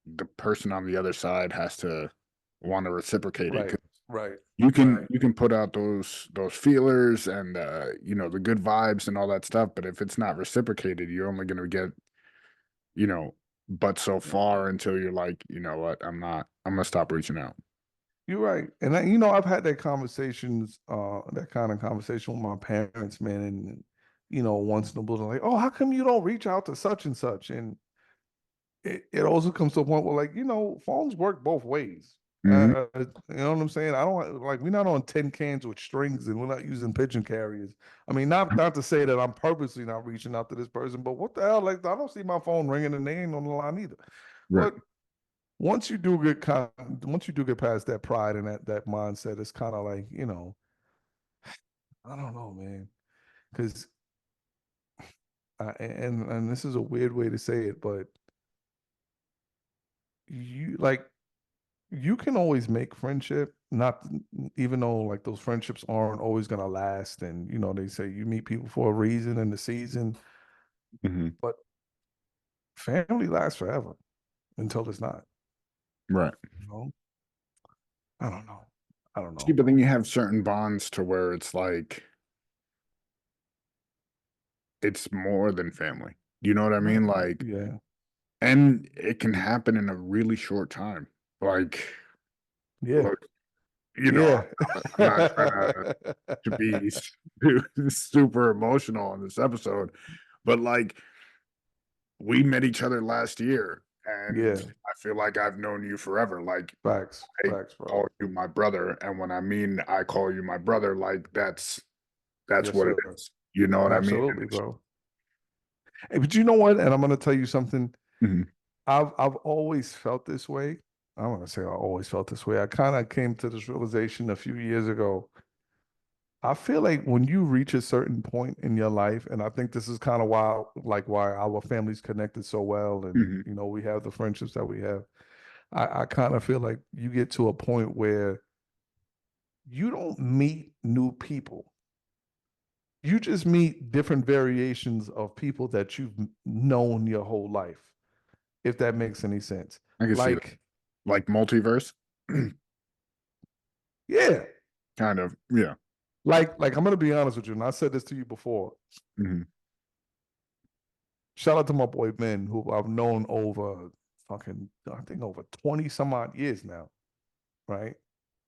the person on the other side has to want to reciprocate it. right, right, You can put out those feelers and the good vibes and all that stuff, but if it's not reciprocated, you're only going to get you know but so far until you're like, you know what, I'm gonna stop reaching out. You're right. And I've had that kind of conversation with my parents, man, and once in a blue, like, oh, how come you don't reach out to such and such? And it also comes to a point where, like, phones work both ways. Hmm. You know what I'm saying? I don't like, we're not on tin cans with strings, and we're not using pigeon carriers. I mean, not to say that I'm purposely not reaching out to this person, but what the hell? Like, I don't see my phone ringing and they ain't on the line either. Right. But once you do get past that pride and that mindset, it's kind of like, I don't know, man. Because and this is a weird way to say it, but you like you can always make friendship, not even though like those friendships aren't always gonna last. And they say you meet people for a reason in the season, Hmm. but family lasts forever until it's not. Right. You know? I don't know. I don't See, know, but then bro. you have certain bonds to where it's like it's more than family. You know what I Right. mean? Like, Yeah. and it can happen in a really short time. Like, Yeah. look, you know, Yeah. I'm not trying to be super emotional on this episode, but like we met each other last year, and Yeah. I feel like I've known you forever. Like Facts. I Facts, bro. call you my brother, and when I mean I call you my brother, like that's Yes, what it sir. is. You know what I mean? And Absolutely, bro. Hey, but you know what? And I'm gonna tell you something. Mhm, I've always felt this way. I'm gonna say I always felt this way. I kind of came to this realization a few years ago. I feel like when you reach a certain point in your life, and I think this is kind of why our family's connected so well, and mhm, we have the friendships that we have. I kind of feel like you get to a point where you don't meet new people. You just meet different variations of people that you've known your whole life, if that makes any sense. I can see that. Like, Like multiverse, yeah, kind of. Yeah. like I'm gonna be honest with you, and I said this to you before. Mhm, Shout out to my boy Ben, who I've known over I think over 20 some odd years now, right?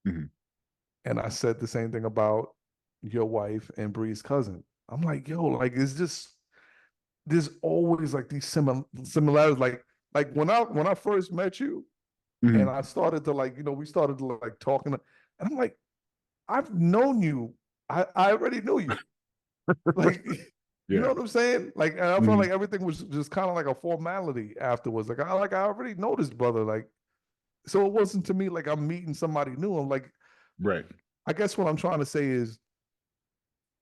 mhm, And I said the same thing about your wife and Bree's cousin. I'm like, yo, like, it's just there's always like these similarities. Like when I first met you, and mhm. I started to, like, we started to like talking, and I'm like, I've known you. I already knew you. Like, you know Yeah. what I'm saying? Like, and I felt Mhm, like everything was just kind of like a formality afterwards. Like I already know this brother. Like, so it wasn't to me like I'm meeting somebody new. I'm like, right. I guess what I'm trying to say is,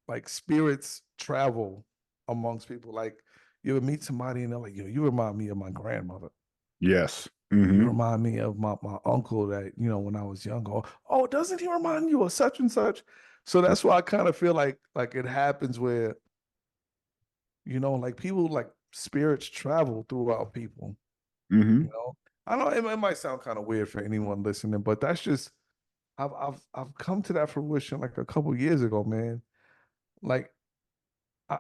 like, spirits travel amongst people. Like, you ever meet somebody and they're like, yo, you remind me of my grandmother. Yes. You Mhm, remind me of my uncle that, when I was young. Or, oh, doesn't he remind you of such and such? So that's why I kind of feel like it happens where, like, people, like, spirits travel throughout people, you mhm. know. I know it might sound kind of weird for anyone listening, but that's just I've come to that fruition like a couple years ago, man. Like, I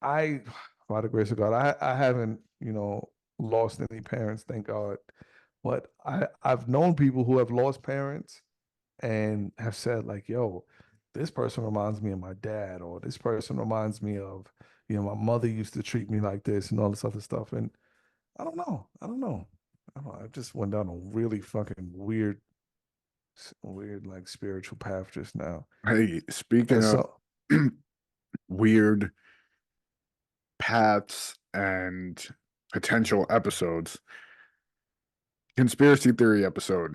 I by the grace of God, I haven't, lost any parents, thank God. But I've known people who have lost parents and have said, like, yo, this person reminds me of my dad, or this person reminds me of, my mother used to treat me like this and all this other stuff. And I don't know. I don't know. I don't know. I just went down a really fucking weird, like, spiritual path just now. Hey, speaking And of so, weird paths and potential episodes, conspiracy theory episode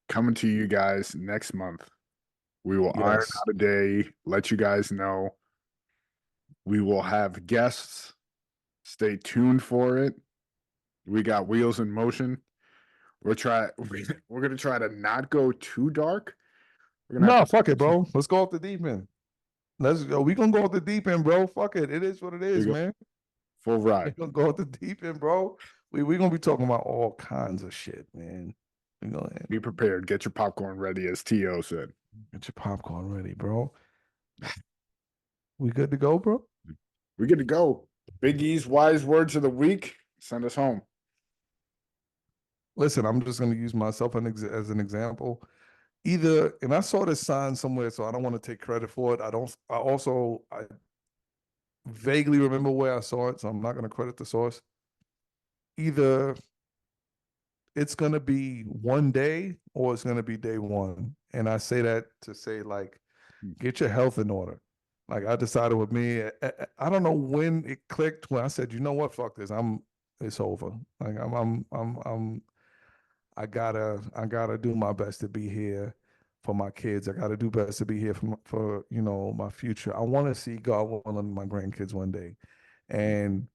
coming to you guys next month. We will iron yes. out a day, let you guys know. We will have guests. Stay tuned for it. We got wheels in motion. We're gonna try to not go too dark. We're gonna have No, to fuck it, bro. Let's go off the deep end. Let's go. We gonna go off the deep end, bro. Fuck it. It is what it we is, go man. full We ride. gonna go off the deep end, bro. We gonna be talking about all kinds of shit, man. We gonna Be prepared. Get your popcorn ready, as T.O. said. get your popcorn ready, bro. We good to go, bro? We good to go. Big E's wise words of the week. Send us home. Listen, I'm just gonna use myself as an example. Either, and I saw this sign somewhere, so I don't want to take credit for it. I don't. I also vaguely remember where I saw it, so I'm not going to credit the source. Either it's going to be one day or it's going to be day one. And I say that to say, like, get your health in order. Like, I decided with me, I don't know when it clicked when I said, you know what, fuck this. It's over. Like, I gotta do my best to be here for my kids. I gotta do best to be here for my future. I want to see God willing my grandkids one day. And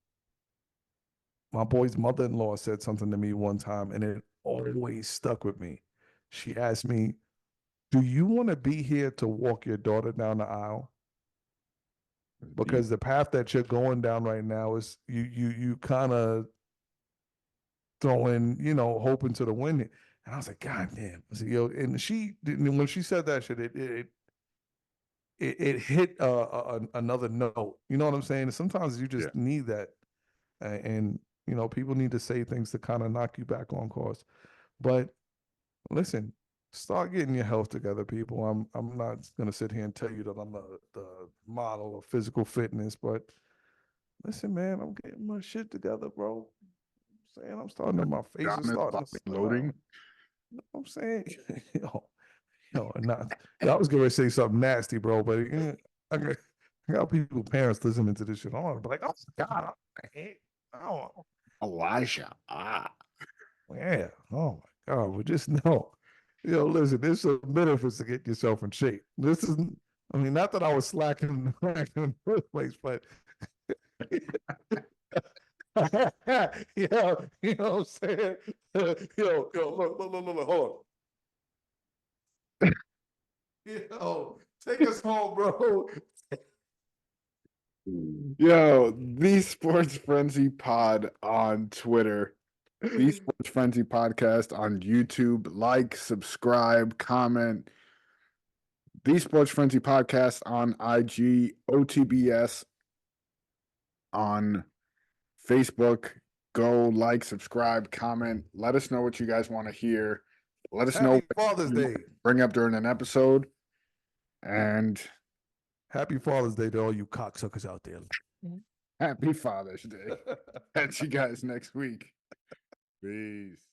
my boy's mother-in-law said something to me one time, and it always stuck with me. She asked me, "Do you want to be here to walk your daughter down the aisle? Because the path that you're going down right now is you kind of throwing hope into the wind." And I was like, God damn. I said, and when she said that shit, it hit another note. You know what I'm saying? Sometimes you just need that, and people need to say things to kind of knock you back on course. But listen, start getting your health together, people. I'm not gonna sit here and tell you that I'm the model of physical fitness, but listen, man, I'm getting my shit together, bro. I'm starting to, my face is starting to smile. Loading. You know what I'm saying? And not, I was going to say something nasty, bro, but I got people, parents listening to this shit. I want to be like, oh, God, oh, Elijah. yeah. Oh, my God. But just know, listen, there's some benefits to get yourself in shape. This isn't, I mean, not that I was slacking in the first place, but yeah, you know what I'm saying? Look, hold on. Take us home, bro. Yo, the Sports Frenzy Pod on Twitter, the Sports Frenzy Podcast on YouTube. Like, subscribe, comment. The Sports Frenzy Podcast on IG, OTBS on Facebook. Go like, subscribe, comment. Let us know what you guys want to hear. Let us know Happy Father's Day. Bring up during an episode. And happy Father's Day to all you cocksuckers out there. Happy Father's Day. Catch you guys next week. Peace.